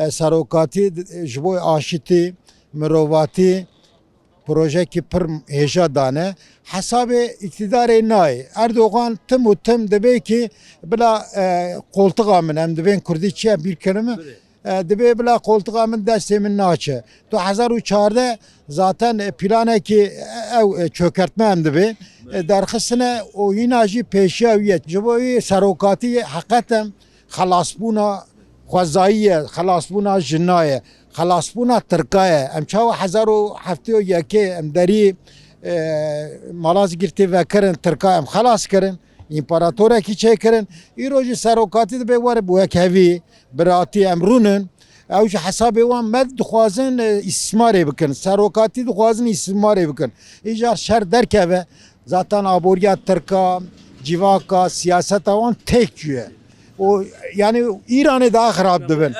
serokatî ji bo aşitî mirovatî projeyekî pir hêja dane hesabê iktidarê nayê. Erdogan tim û tim dibe ki bila koltuğa min em dibên Kurdî çi ye bîrkirine dibe bila koltuğa min destê min naçe. 2014 zaten planekî ew çökertme em dibe derxistine û hîna jî pêşiya wî ye. Ji bo wî serokatî heqetem xelasbûna xwezayî ye, xelasbûna jina ye, xelasbûna tirka ye. Em çawa 2007 em derî Malazgirtê vekirin tirka em xelas kirin. İmparatorekî çêkirin. Îro jî serokatî dibe were bi wekhevî biratî em rûnin. Ew ji hesabê wan me dixwazin îstîsmarê bikin. Serokatî dixwazin îstîsmarê bikin. Îjar şer derkeve zaten aboriya tirka, civaka, siyaseta wan têk çûye. O yani İranê daha xirab dibin.